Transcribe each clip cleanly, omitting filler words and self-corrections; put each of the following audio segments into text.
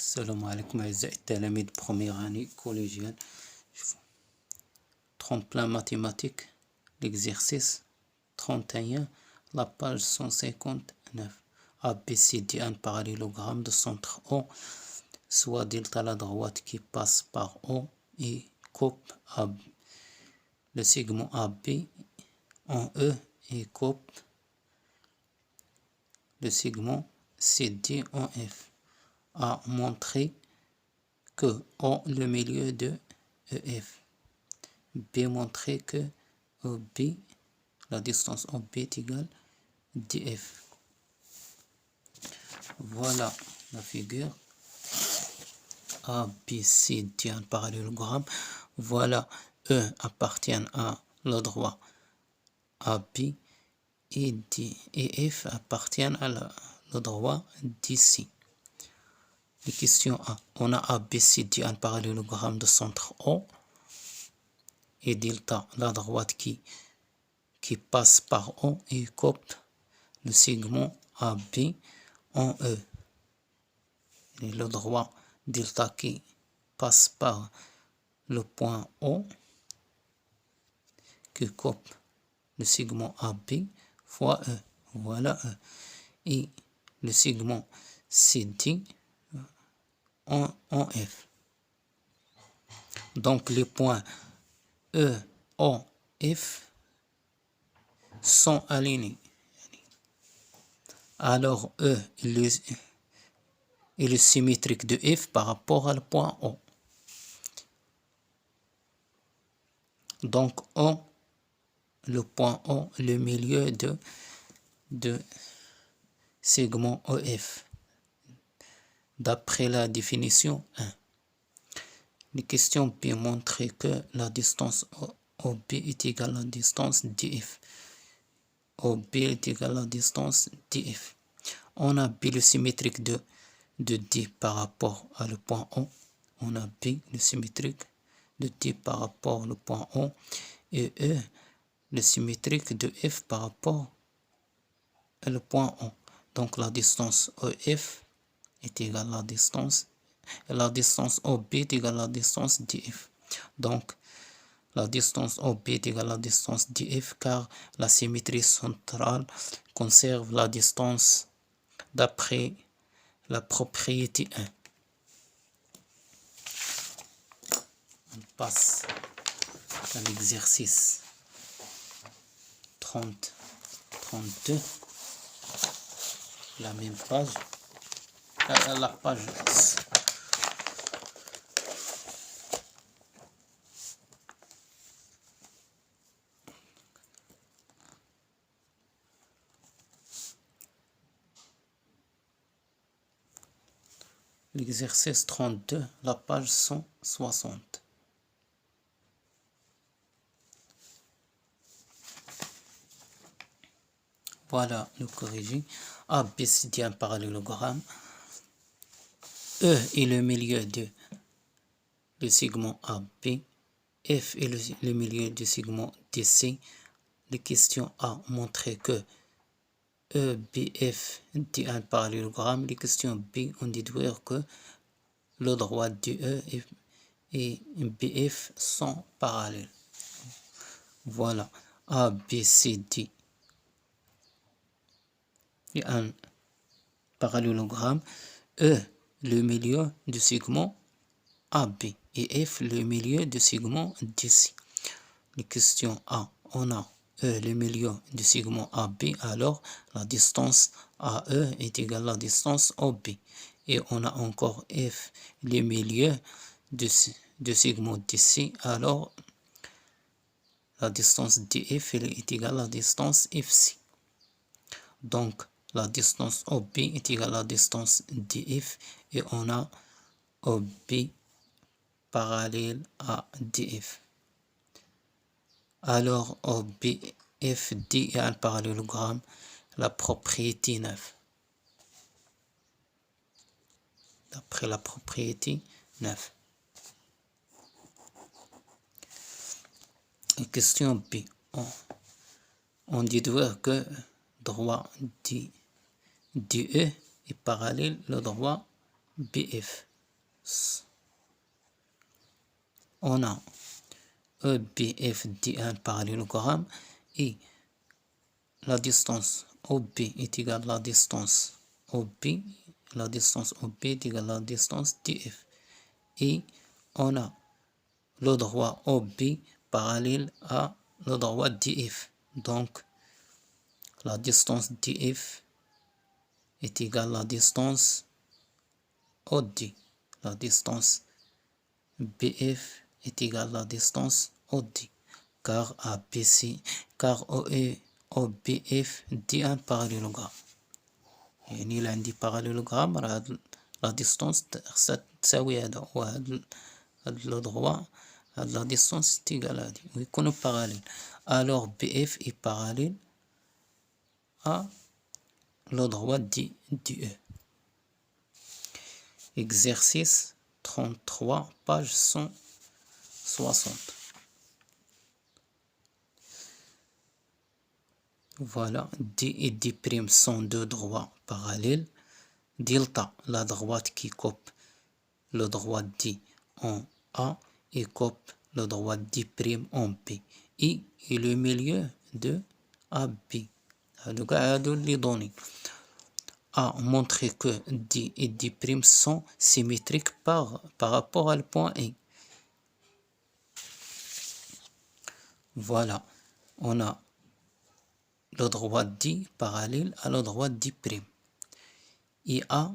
السلام عليكم أعزائي التلاميذ بروميير اني كوليجيال. Tremplin mathématique, l'exercice 31, la page 159. ABCD, un parallélogramme de centre O, soit delta la droite qui passe par O et coupe le segment AB en E et coupe le segment CD en F. A montré que O le milieu de EF. B montrer que OB, la distance OB est égale DF. Voilà la figure. A, B, C, D, un parallélogramme. Voilà, E appartient à le droit AB et D et F appartiennent à le droit d'ici. Les questions A. On a ABCD, un parallélogramme de centre O, et delta, la droite qui passe par O et coupe le segment AB en E. Et le droit delta qui passe par le point O, qui coupe le segment AB fois E. Voilà E. Et le segment CD en F. Donc les points E, O, F sont alignés. Alors E est le symétrique de F par rapport au point O. Donc O, le point O, le milieu de segment EF. D'après la définition 1. Les questions B montrent que la distance OB est égale à la distance DF. OB est égale à la distance DF. On a B le symétrique de D par rapport à le point O. On a B le symétrique de D par rapport au point O. Et E le symétrique de F par rapport à le point O. Donc la distance EF est égale à la distance OB est égale à la distance DF. Donc, la distance OB est égale à la distance DF car la symétrie centrale conserve la distance d'après la propriété 1. On passe à l'exercice 32. La même page. La page 10. L'exercice 32, la page 160. Voilà le corrigé. ABCD, un parallélogramme. E est le milieu de le segment AB. F est le milieu du segment DC. Les questions A montrent que EBF est un parallélogramme. Les questions B ont déduire que le droit de E et BF sont parallèles. Voilà. ABCD est un parallélogramme. E le milieu du segment AB et F le milieu du segment DC. Les questions A, on a E le milieu du segment AB, alors la distance AE est égale à la distance OB. Et on a encore F le milieu du segment DC, alors la distance DF est égale à la distance FC. Donc la distance OB est égale à la distance DF et on a OB parallèle à DF. Alors OBFD est un parallélogramme, la propriété 9. D'après la propriété 9. Et question B. On déduit que droit DE est parallèle au droit BF. on a EBF D1 parallélogramme et la distance OB est égale à la distance OB, la distance OB est égale à la distance DF. Et on a le droit OB parallèle à le droit DF. Donc, la distance DF est égale à la distance OD. La distance BF est égale à la distance OD. Car OBF dit un parallélogramme. يعني اللي عندي parallélogramme la distance تساوي هذا وهذا le droit la distance est égale à هذه ويكونوا parallèles. Alors BF est parallèle à le droit DE. Exercice 33, page 160. Voilà, D et D' sont deux droits parallèles. Delta, la droite qui coupe le droit D en A et coupe le droit D' en B. I est le milieu de AB. Les données. A montré que D et D' sont symétriques par rapport au point E. Voilà, on a le droit D parallèle à le droit D'. Et A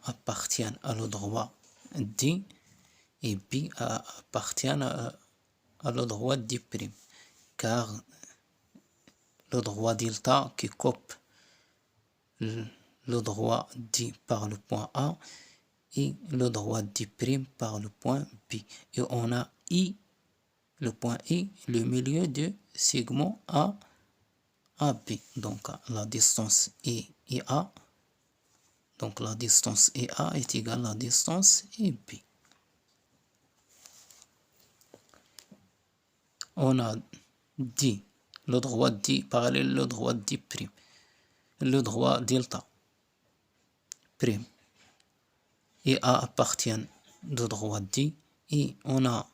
appartiennent à le droit D et B appartiennent à le droit D'. Car le droit delta qui coupe le droit D par le point A et le droit D' par le point B. Et on a I, le point I, le milieu du segment AB. Donc la distance IA, donc la distance EA est égale à la distance EB. On a D, le droit D parallèle le droit D', le droit delta prime et A appartiennent au droit D et on a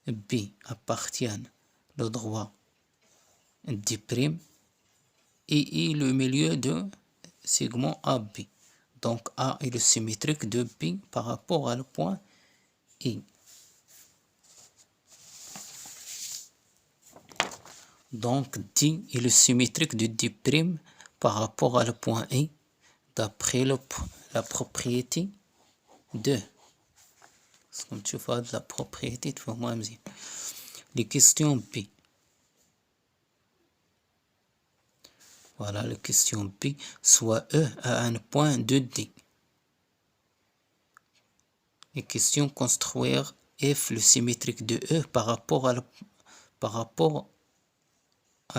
B appartiennent le droit D' et I le milieu de segment AB. Donc A est le symétrique de B par rapport à le point I. Donc D est le symétrique de D' par rapport à le point I d'après la propriété de comme tu vois de la propriété de moi. Les questions B. Voilà la question B. Soit E à un point de D. Les questions construire F le symétrique de E par rapport à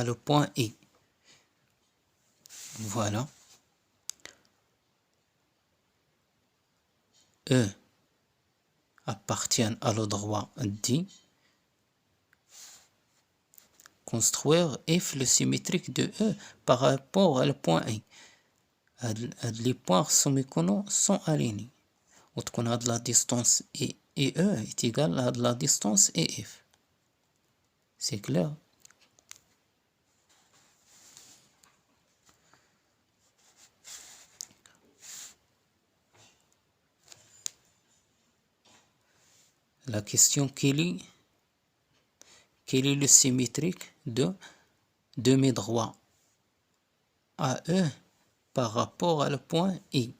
le point I. Voilà. E appartiennent à le droit D. Construire F le symétrique de E par rapport à le point I. Les points sont alignés. On a de la distance E est égale à de la distance EF. C'est clair? La question quel est le symétrique de mes droits AE par rapport à le point I.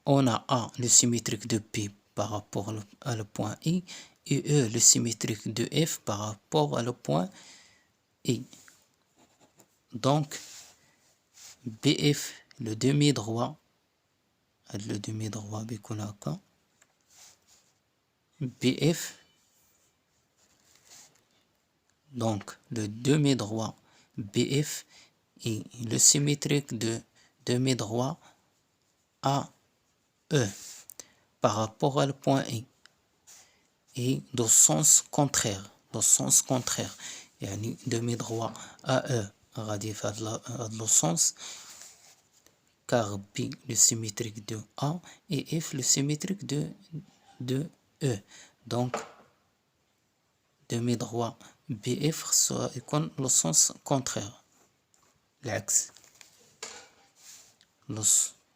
On a A le symétrique de P par rapport à le point I et E le symétrique de F par rapport à le point I. Donc BF le demi-droit بيكون BF, donc le demi-droit BF est le symétrique de demi-droit AE par rapport à le point I et dans sens contraire. يعني demi-droit AE radif à le sens car B le symétrique de A et F le symétrique de E. Donc, demi-droit BF soit le sens contraire. L'axe.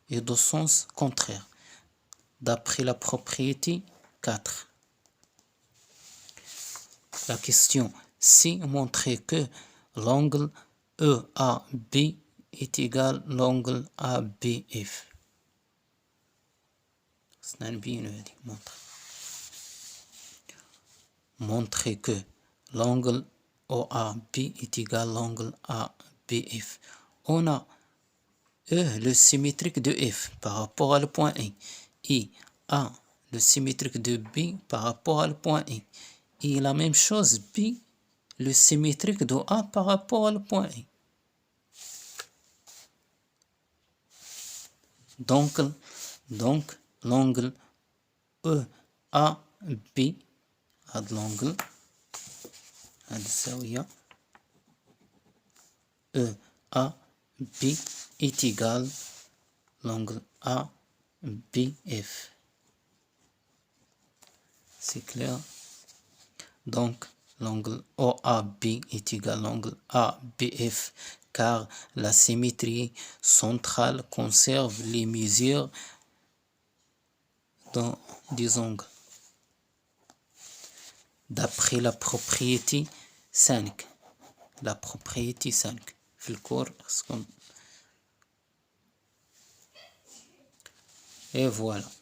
Et de sens contraire. D'après la propriété 4. La question C montrer que l'angle EAB est égal à l'angle ABF. Montrer que l'angle OAB est égal à l'angle ABF. On a E, le symétrique de F par rapport à le point E, et A, le symétrique de B par rapport à le point E. Et la même chose, B, le symétrique de A par rapport à le point E. Donc l'angle EAB a de l'angle EAB est égal à l'angle ABF. C'est clair? Donc, l'angle OAB est égal à l'angle ABF car la symétrie centrale conserve les mesures dans des angles. D'après la propriété 5. La propriété 5. في الكور et voilà.